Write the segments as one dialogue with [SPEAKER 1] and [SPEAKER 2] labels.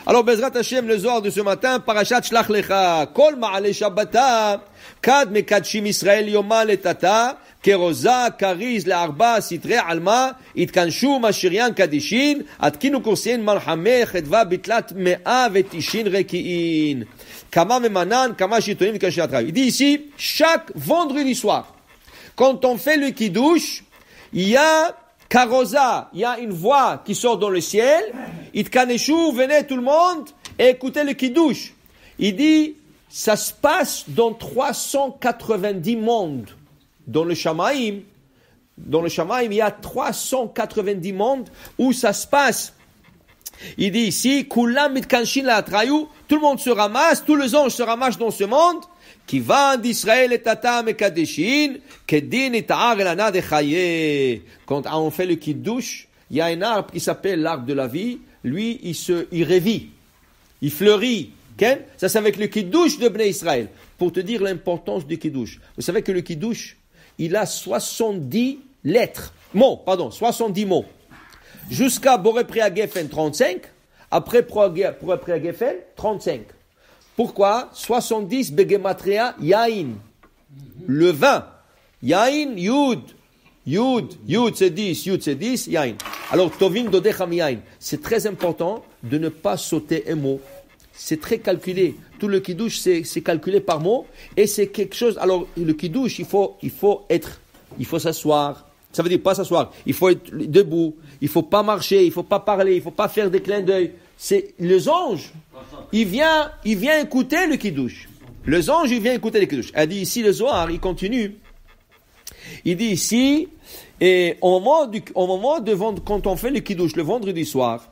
[SPEAKER 1] Alors, Bezrat Hashem, le Zohar de ce matin, Parashat Shlach Lecha, Kol Ma'ale Shabbata, Kad Mekadshim Israël Yoma Letata, Keroza, Kariz, Le'arba, Sitre, Alma, Itkanshu, Mashirian, Kadishin, Atkinu Kursin, Malhameh, Chedva, Bitlat, Mea, Vetishin, Reki'in. Kama Memanan, Kama Shitonim, Kashiatra. Il dit ici, chaque vendredi soir, quand on fait le Kiddush, il y a Karoza, il y a une voix qui sort dans le ciel. Itkaneshu, venez tout le monde et écoutez le Kiddush. Il dit, ça se passe dans 390 mondes. Dans le Shamaim, il y a 390 mondes où ça se passe. Il dit ici, Kulam mitkanshin la atrayu, tout le monde se ramasse, tous les anges se ramassent dans ce monde. Qui va d'Israël et Tata Mekadeshin, Kedin et Ta'ar et Lana de Chaye. Quand on fait le Kiddush, il y a un arbre qui s'appelle l'arbre de la vie. Lui, il revit, il fleurit. Okay? Ça, c'est avec le Kiddush de Bnei Israël. Pour te dire l'importance du Kiddush. Vous savez que le Kiddush, il a 70 lettres. 70 mots. Jusqu'à Boré Priya Geffen, 35. Après Boré Priya Geffen, 35. Pourquoi 70 Begematria Yain. Le vin. Yain, Yud c'est 10, Yain. Alors, Tovim Dodecham Yain. C'est très important de ne pas sauter un mot. C'est très calculé. Tout le Kiddush, c'est calculé par mot. Et c'est quelque chose. Alors, le Kiddush, il faut s'asseoir. Ça veut dire pas s'asseoir. Il faut être debout. Il faut pas marcher. Il faut pas parler. Il faut pas faire des clins d'œil. C'est les anges. Il vient écouter le Kiddush. Les anges, il vient écouter le Kiddush. Elle dit ici, le Zohar, il continue. Il dit ici, et au moment quand on fait le Kiddush, le vendredi soir,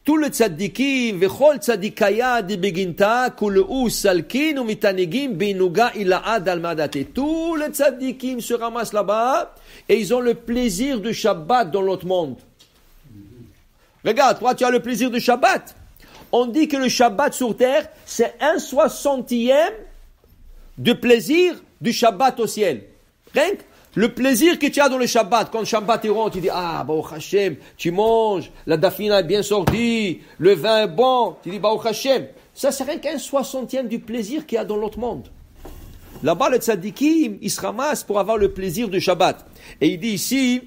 [SPEAKER 1] tout le tzaddikim, vechol tzaddikaya di beginta, kuleu salkin ou mitanegim, beinuga ilaad almadate. Tous les tzaddikim se ramassent là-bas, et ils ont le plaisir du Shabbat dans l'autre monde. Regarde, toi, tu as le plaisir du Shabbat. On dit que le Shabbat sur terre, c'est 1/60 de plaisir du Shabbat au ciel. Rien que le plaisir que tu as dans le Shabbat, quand le Shabbat est rond, tu dis, Baruch Hashem, tu manges, la dafina est bien sortie, le vin est bon, tu dis, Baruch Hashem. Ça, c'est rien qu'1/60 du plaisir qu'il y a dans l'autre monde. Là-bas, le tzadikim, il se ramasse pour avoir le plaisir du Shabbat. Et il dit ici,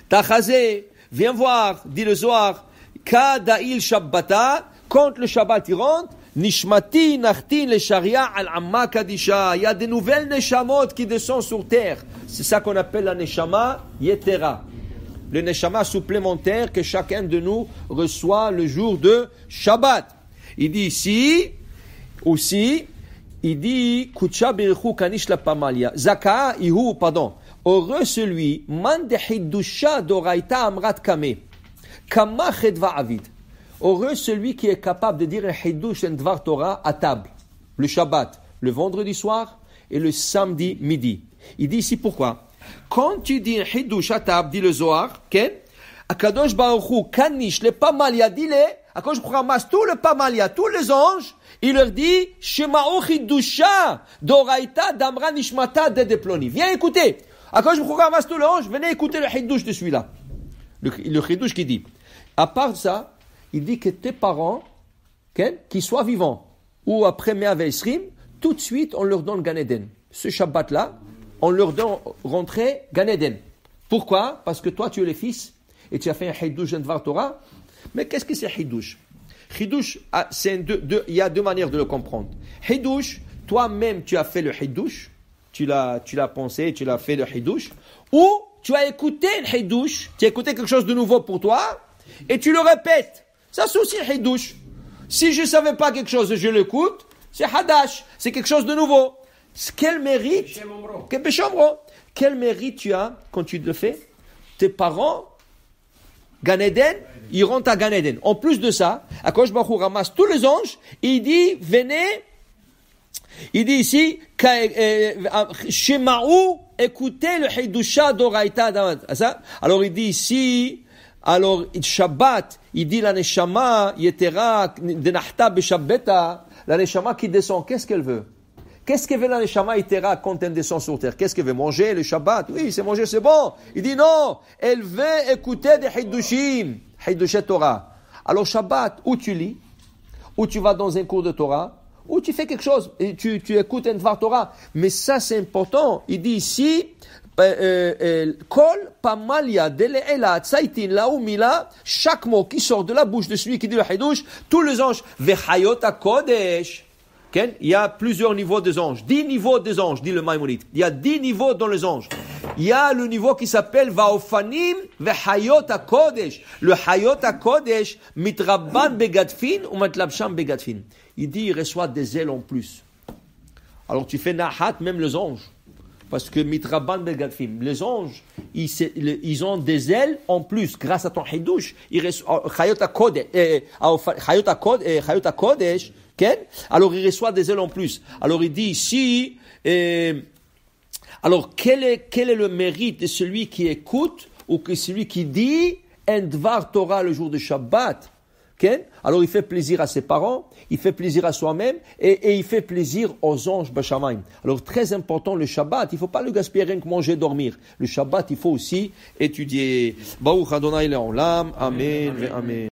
[SPEAKER 1] Tachazé, viens voir, dit le Zohar, Kada'il Shabbata, quand le Shabbat il rentre, Nishmati Nachtin le Sharia al Amma Kadisha. Il y a des nouvelles Neshamot qui descendent sur terre. C'est ça qu'on appelle la Neshama Yetera. Le Neshama supplémentaire que chacun de nous reçoit le jour de Shabbat. Il dit ici, aussi, il dit, Kucha Birchu Kanish la Pamalia. Zaka Ihu, heureux celui, Man de Hiddusha Doraita Amrat Kame. Kama Chedva Avid. Heureux celui qui est capable de dire un Hiddush en Dvar Torah à table. Le Shabbat, le vendredi soir et le samedi midi. Il dit ici pourquoi. Quand tu dis un Hiddush à table, dit le Zohar, Akadosh Baruch Hu, Kanish, le Pamalia, dis-le, Akadosh Baruch Hu ramasse tout le Pamalia, tous les anges, il leur dit, Shema'u Hiddusha, Doraita, Damra Nishmata, Dedeploni. Viens écouter. Akadosh Baruch Hu ramasse tout l'ange, venez écouter le Hiddush de celui-là. Le Hiddush qui dit, à part ça, il dit que tes parents, qu'ils soient vivants ou après Mea Ve'esrim, tout de suite on leur donne Gan Eden. Ce Shabbat-là, on leur donne rentrer Gan Eden. Pourquoi? Parce que toi tu es le fils et tu as fait un Hiddush en Dvar Torah. Mais qu'est-ce que c'est Hiddush? Hiddush, il y a deux manières de le comprendre. Hiddush, toi-même tu as fait le Hiddush, tu l'as pensé, tu l'as fait le Hiddush, ou tu as écouté le Hiddush, tu as écouté quelque chose de nouveau pour toi, et tu le répètes. Ça, c'est aussi Hiddush. Si je ne savais pas quelque chose et je l'écoute, c'est Hadash. C'est quelque chose de nouveau. Quel mérite, quel mérite tu as quand tu le fais? Tes parents, Gan Eden, ils rentrent à Gan Eden. En plus de ça, Akadosh Baruch Hu ramasse tous les anges, il dit, venez, il dit ici, Shema'u, écoutez le Hiddusha d'Oraita. Alors il dit ici, alors Shabbat, il dit la Neshama Yetera de Nachta Beshabbeta, la Neshama qui descend, qu'est-ce qu'elle veut? Qu'est-ce qu'elle veut la Neshama Yetera quand elle descend sur terre? Qu'est-ce qu'elle veut? Manger le Shabbat? Oui, c'est manger, c'est bon. Il dit non, elle veut écouter des Hiddushim, Hiddushet Torah. Alors Shabbat, où tu lis? ou tu vas dans un cours de Torah, ou tu fais quelque chose, et tu écoutes un Dvar Torah. Mais ça, c'est important. Il dit ici, Kol pamalia dele'ela tzaitin laumila, chaque mot qui sort de la bouche de celui qui dit le Hidush, tous les anges, vechayot hakodesh. Il y a plusieurs niveaux des anges. 10 niveaux des anges, dit le Maïmonide. Il y a 10 niveaux dans les anges. Il y a le niveau qui s'appelle Vaofanim vechayot hakodesh. Le hayot hakodesh, mitrabban begadfin ou matlabsham begadfin. Il dit, il reçoit des ailes en plus. Alors tu fais nahat, même les anges. Parce que mitrabban begadfin, les anges, ils ont des ailes en plus. Grâce à ton hidush, ils reçoivent hayot hakodesh. Alors il reçoit des ailes en plus. Alors il dit ici, alors quel est le mérite de celui qui écoute ou que celui qui dit un Dvar Torah le jour de Shabbat? Alors il fait plaisir à ses parents, il fait plaisir à soi-même et il fait plaisir aux anges Bashamayim. Alors très important le Shabbat, il ne faut pas le gaspiller rien que manger, dormir. Le Shabbat, il faut aussi étudier. Baruch Adonai Le'olam, Amen, Amen.